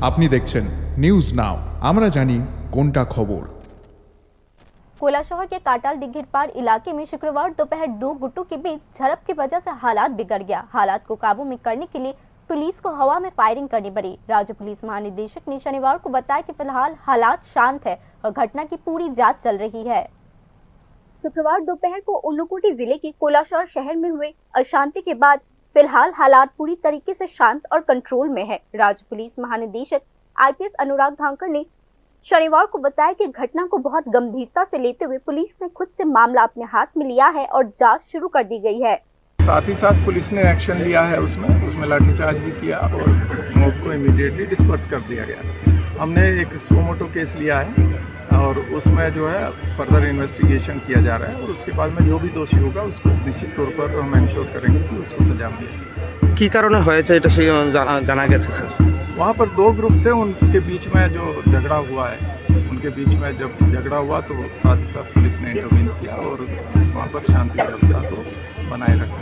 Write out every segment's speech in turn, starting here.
আপনি দেখছেন news now, আমরা জানি কোনটা খবর। कोला शहर के काटाल दिघिर पार इलाके में शुक्रवार दोपहर दो गुटों के बीच झड़प की वजह से हालात बिगड़ गया। हालात को काबू में करने के लिए पुलिस को हवा में फायरिंग करनी पड़ी। राज्य पुलिस महानिदेशक ने शनिवार को बताया कि फिलहाल हालात शांत है और घटना की पूरी जांच चल रही है। शुक्रवार दोपहर को ऊनकोटी जिले के कोलाशहर शहर में हुए अशांति के बाद फिलहाल हालात पूरी तरीके से शांत और कंट्रोल में है। राज्य पुलिस महानिदेशक IPS अनुराग धांकर ने शनिवार को बताया कि घटना को बहुत गंभीरता से लेते हुए पुलिस ने खुद से मामला अपने हाथ में लिया है और जांच शुरू कर दी गई है। साथ ही साथ पुलिस ने एक्शन लिया है, उसमें लाठीचार्ज भी किया और मॉब को इमीडिएटली डिस्पर्स कर दिया गया। हमने एक सुमोटो केस लिया है और उसमें जो है फर्दर इन्वेस्टिगेशन किया जा रहा है और उसके बाद में जो भी दोषी होगा उसको निश्चित तौर पर हम इंश्योर करेंगे कि उसको सजा मिले। की कारण হয়েছে এটা সেই জানা গেছে স্যার? वहाँ पर दो ग्रुप थे, उनके बीच में जो झगड़ा हुआ है, उनके बीच में जब झगड़ा हुआ तो साथ ही साथ पुलिस ने इंटरवीन किया और वहाँ पर शांति व्यवस्था को बनाए रखा।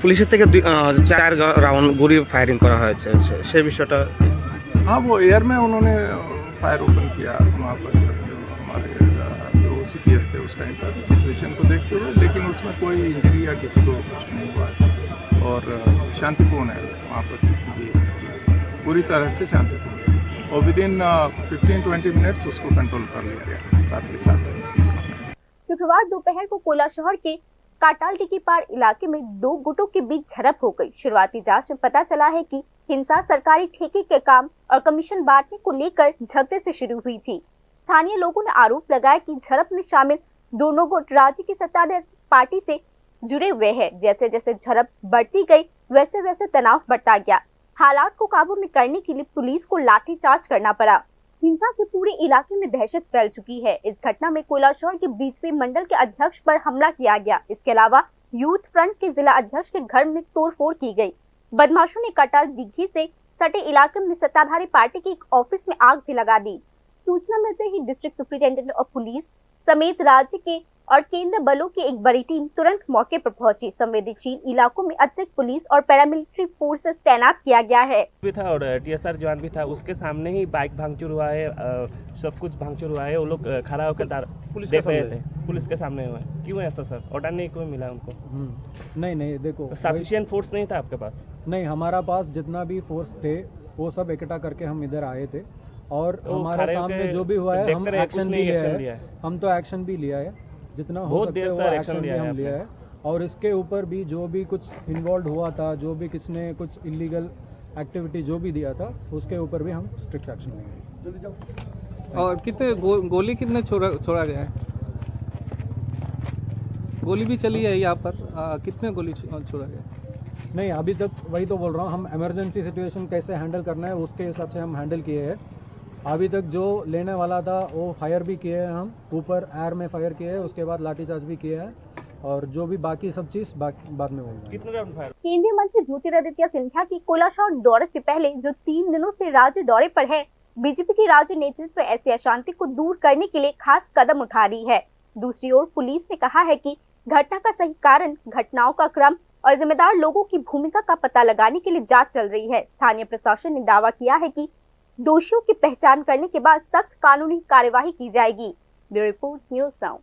পুলিশের থেকে 4 রাউন্ড গুলি ফায়ারিং করা হয়েছে, সেই বিষয়টা? हाँ, वो एयर में उन्होंने फायर ओपन किया वहाँ पर जो हमारे जो OCPS थे उस टाइम पर सिचुएशन को देखते हुए, लेकिन उसमें कोई इंजरी या किसी को कुछ नहीं हुआ और शांतिपूर्ण है वहाँ पर, पूरी तरह से शांतिपूर्ण और विदिन 15-20 मिनट्स उसको कंट्रोल कर लिया गया। साथ ही साथ शुक्रवार दोपहर को कोला शहर के काटाल दिघी पार इलाके में दो गुटों के बीच झड़प हो गई। शुरुआती जांच में पता चला है कि हिंसा सरकारी ठेके के काम और कमीशन बांटने को लेकर झगड़े से शुरू हुई थी। स्थानीय लोगों ने आरोप लगाया कि झड़प में शामिल दोनों गुट राज्य की सत्ताधारी पार्टी से जुड़े हुए हैं। जैसे जैसे झड़प बढ़ती गई वैसे वैसे तनाव बढ़ता गया। हालात को काबू में करने के लिए पुलिस को लाठीचार्ज करना पड़ा। हिंसा से पूरे इलाके में दहशत फैल चुकी है। इस घटना में कोला शहर के बीजेपी मंडल के अध्यक्ष पर हमला किया गया। इसके अलावा यूथ फ्रंट के जिला अध्यक्ष के घर में तोड़फोड़ की गई। बदमाशों ने काटाल दिघी से सटे इलाके में सत्ताधारी पार्टी के एक ऑफिस में आग भी लगा दी। सूचना मिलते ही डिस्ट्रिक्ट सुपरिटेंडेंट ऑफ पुलिस समेत राज्य के और केंद्र बलों की एक बड़ी टीम तुरंत मौके पर पहुंची। संवेदनशील इलाकों में अतिरिक्त पुलिस और पैरामिलिट्री फोर्सेस तैनात किया गया है भी था और TSR जवान भी था। उसके सामने ही बाइक भांगचूर हुआ है, सब कुछ भांगचूर हुआ है। वो लोग खड़ा होकर पुलिस देख रहे थे, पुलिस के सामने हुआ है। क्यों ऐसा सर? ऑर्डर नहीं क्यों मिला उनको? नहीं देखो, सफिशिएंट फोर्स नहीं था आपके पास? नहीं, हमारा पास जितना भी फोर्स थे वो सब इकट्ठा करके हम इधर आए थे और हमारे सामने जो भी हुआ है हम एक्शन भी लिया है। हम तो एक्शन भी लिया है, जितना हो सकता है वो एक्शन भी हम लिया है। और इसके ऊपर भी जो भी कुछ इन्वॉल्व हुआ था, जो भी किसने कुछ इलीगल एक्टिविटी जो भी दिया था उसके ऊपर भी हम स्ट्रिक्ट एक्शन लेंगे। और कितने गोली कितने छोड़ा गया है? गोली भी चली है यहाँ पर, कितने गोली छोड़ा गया? नहीं, अभी तक वही तो बोल रहा हूँ, हम इमरजेंसी सिचुएशन कैसे हैंडल करना है उसके हिसाब से हम हैंडल किए हैं। अभी तक जो लेने वाला था वो फायर भी किए हैं, हम ऊपर एयर में फायर किए हैं, उसके बाद लाठीचार्ज भी किए हैं और जो भी बाकी सब चीज बाद में होगी। कितने राउंड फायर? केंद्रीय मंत्री ज्योतिरादित्य सिंधिया की कोला शहर दौरे से पहले जो 3 दिनों से राज्य दौरे पर है, बीजेपी की राज्य नेतृत्व ऐसी अशांति को दूर करने के लिए खास कदम उठा रही है। दूसरी ओर पुलिस ने कहा है कि घटना का सही कारण, घटनाओं का क्रम और जिम्मेदार लोगों की भूमिका का पता लगाने के लिए जांच चल रही है। स्थानीय प्रशासन ने दावा किया है कि दोषियों की पहचान करने के बाद सख्त कानूनी कार्यवाही की जाएगी। Bureau report, news now.